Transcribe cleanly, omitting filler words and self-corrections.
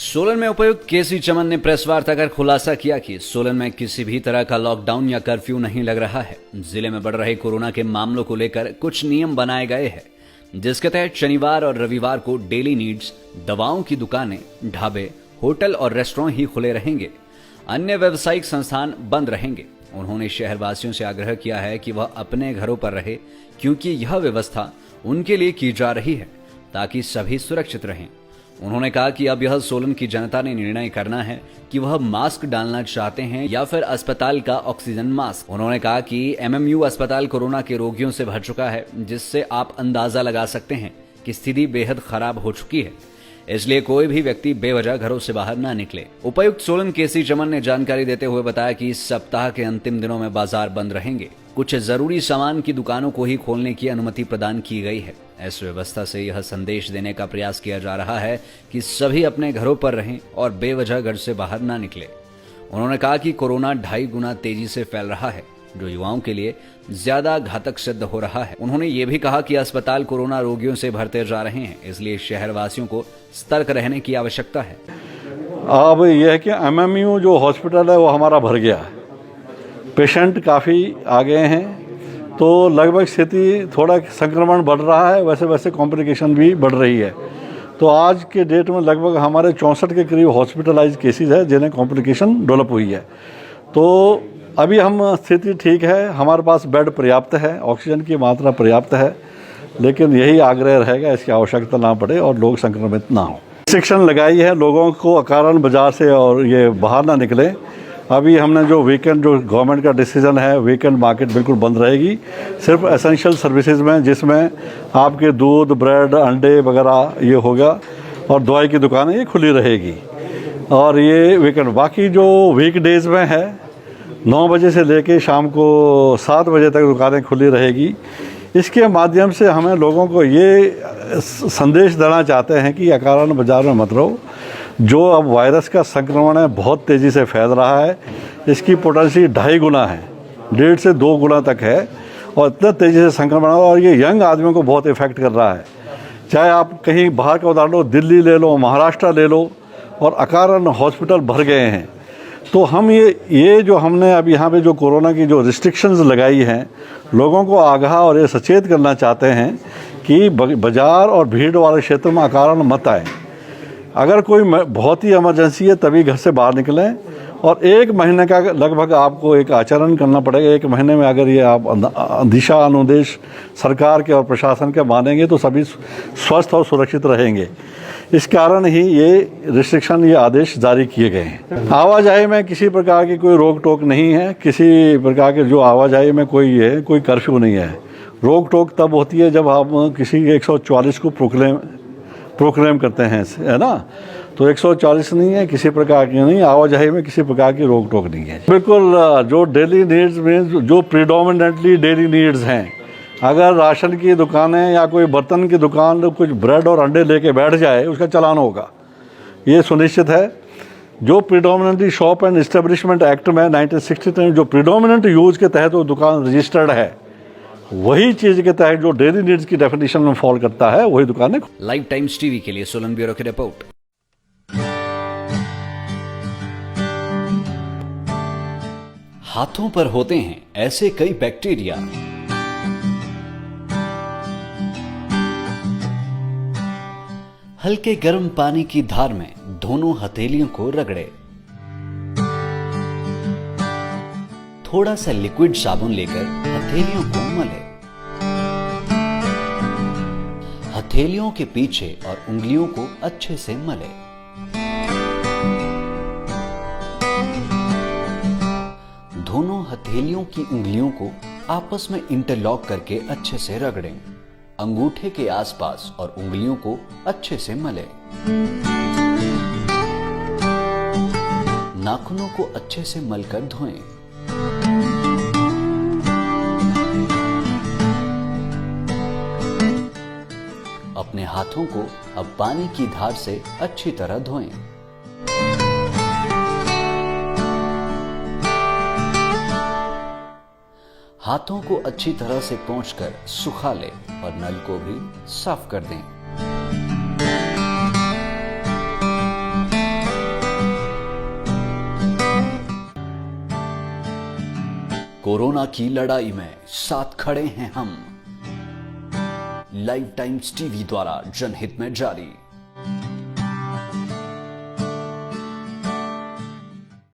सोलन में उपायुक्त केसी चमन ने प्रेस वार्ता कर खुलासा किया कि सोलन में किसी भी तरह का लॉकडाउन या कर्फ्यू नहीं लग रहा है। जिले में बढ़ रहे कोरोना के मामलों को लेकर कुछ नियम बनाए गए हैं, जिसके तहत शनिवार और रविवार को डेली नीड्स, दवाओं की दुकानें, ढाबे, होटल और रेस्टोरेंट ही खुले रहेंगे। अन्य व्यावसायिक संस्थान बंद रहेंगे। उन्होंने शहरवासियों से आग्रह किया है कि वह अपने घरों पर रहे, क्योंकि यह व्यवस्था उनके लिए की जा रही है ताकि सभी सुरक्षित रहें। उन्होंने कहा कि अब यह सोलन की जनता ने निर्णय करना है कि वह मास्क डालना चाहते हैं या फिर अस्पताल का ऑक्सीजन मास्क। उन्होंने कहा कि एमएमयू अस्पताल कोरोना के रोगियों से भर चुका है, जिससे आप अंदाजा लगा सकते हैं कि स्थिति बेहद खराब हो चुकी है। इसलिए कोई भी व्यक्ति बेवजह घरों से बाहर ना निकले। उपायुक्त सोलन केसी चमन ने जानकारी देते हुए बताया कि इस सप्ताह के अंतिम दिनों में बाजार बंद रहेंगे। कुछ जरूरी सामान की दुकानों को ही खोलने की अनुमति प्रदान की गई है। इस व्यवस्था से यह संदेश देने का प्रयास किया जा रहा है कि सभी अपने घरों पर रहें और बेवजह घर से बाहर ना निकले। उन्होंने कहा कि कोरोना 2.5 गुना तेजी से फैल रहा है, जो युवाओं के लिए ज्यादा घातक सिद्ध हो रहा है। उन्होंने ये भी कहा कि अस्पताल कोरोना रोगियों से भरते जा रहे हैं, इसलिए शहरवासियों को सतर्क रहने की आवश्यकता है। अब यह है कि एमएमयू जो हॉस्पिटल है वो हमारा भर गया है, पेशेंट काफ़ी आ गए हैं, तो लगभग स्थिति थोड़ा संक्रमण बढ़ रहा है, वैसे वैसे कॉम्प्लिकेशन भी बढ़ रही है। तो आज के डेट में लगभग हमारे 64 के करीब हॉस्पिटलाइज केसेस है जिन्हें कॉम्प्लिकेशन डेवलप हुई है। तो अभी हम स्थिति ठीक है, हमारे पास बेड पर्याप्त है, ऑक्सीजन की मात्रा पर्याप्त है, लेकिन यही आग्रह रहेगा इसकी आवश्यकता ना पड़े और लोग संक्रमित ना हो। रिस्ट्रिक्शन लगाई है लोगों को अकारण बाजार से और ये बाहर ना निकले। अभी हमने जो वीकेंड जो गवर्नमेंट का डिसीजन है, वीकेंड मार्केट बिल्कुल बंद रहेगी, सिर्फ एसेंशियल सर्विसेज में, जिसमें आपके दूध, ब्रेड, अंडे वगैरह ये होगा, और दवाई की दुकानें ये खुली रहेगी। और ये वीकेंड, बाकी जो वीक डेज में है 9 बजे से लेके शाम को 7 बजे तक दुकानें खुली रहेगी। इसके माध्यम से हमें लोगों को ये संदेश देना चाहते हैं कि अकारण बाजार में मत रहो। जो अब वायरस का संक्रमण है बहुत तेज़ी से फैल रहा है, इसकी पोटेंसी 2.5 गुना है, 1.5 से 2 गुना तक है, और इतना तेज़ी से संक्रमण है, और ये यंग आदमियों को बहुत इफेक्ट कर रहा है। चाहे आप कहीं बाहर का उदाहरण लो, दिल्ली ले लो, महाराष्ट्र ले लो, और अकारण हॉस्पिटल भर गए हैं। तो हम ये जो हमने अब यहाँ पे जो कोरोना की जो रिस्ट्रिक्शंस लगाई हैं, लोगों को आगाह और ये सचेत करना चाहते हैं कि बाज़ार और भीड़ वाले क्षेत्र में अकारण मत आए। अगर कोई बहुत ही इमरजेंसी है तभी घर से बाहर निकलें, और 1 महीने का लगभग आपको एक आचरण करना पड़ेगा। 1 महीने में अगर ये आप दिशा अनुदेश सरकार के और प्रशासन के मानेंगे तो सभी स्वस्थ और सुरक्षित रहेंगे। इस कारण ही ये रिस्ट्रिक्शन, ये आदेश जारी किए गए हैं। आवाजाही में किसी प्रकार की कोई रोक टोक नहीं है, किसी प्रकार के जो आवाजाही में कोई कर्फ्यू नहीं है। रोक टोक तब होती है जब हम किसी 144 को प्रोक्लेम करते हैं, है ना। तो 140 नहीं है, किसी प्रकार की नहीं, आवाजाही में किसी प्रकार की रोक टोक नहीं है। बिल्कुल जो डेली नीड्स में जो प्रीडोमिनेंटली डेली नीड्स हैं, अगर राशन की दुकानें या कोई बर्तन की दुकान कुछ ब्रेड और अंडे लेके बैठ जाए, उसका चालान होगा, ये सुनिश्चित है। जो predominantly shop and establishment act में 1963 जो प्रीडोमिनेंट यूज के तहत वो दुकान रजिस्टर्ड है, वही चीज के तहत जो डेली नीड्स की डेफिनेशन में फॉल करता है, वही दुकानें। लाइव टाइम्स टीवी के लिए सोलन ब्यूरो की रिपोर्ट। हाथों पर होते हैं ऐसे कई बैक्टीरिया हल्के गर्म पानी की धार में दोनों हथेलियों को रगड़े। थोड़ा सा लिक्विड साबुन लेकर हथेलियों को मले। हथेलियों के पीछे और उंगलियों को अच्छे से मले। दोनों हथेलियों की उंगलियों को आपस में इंटरलॉक करके अच्छे से रगड़ें। अंगूठे के आसपास और उंगलियों को अच्छे से मले। नाखूनों को अच्छे से मलकर धोएं। अपने हाथों को अब पानी की धार से अच्छी तरह धोएं। हाथों को अच्छी तरह से पोंछकर सुखा लें और नल को भी साफ कर दें। कोरोना की लड़ाई में साथ खड़े हैं हम। लाइव टाइम्स टीवी द्वारा जनहित में जारी।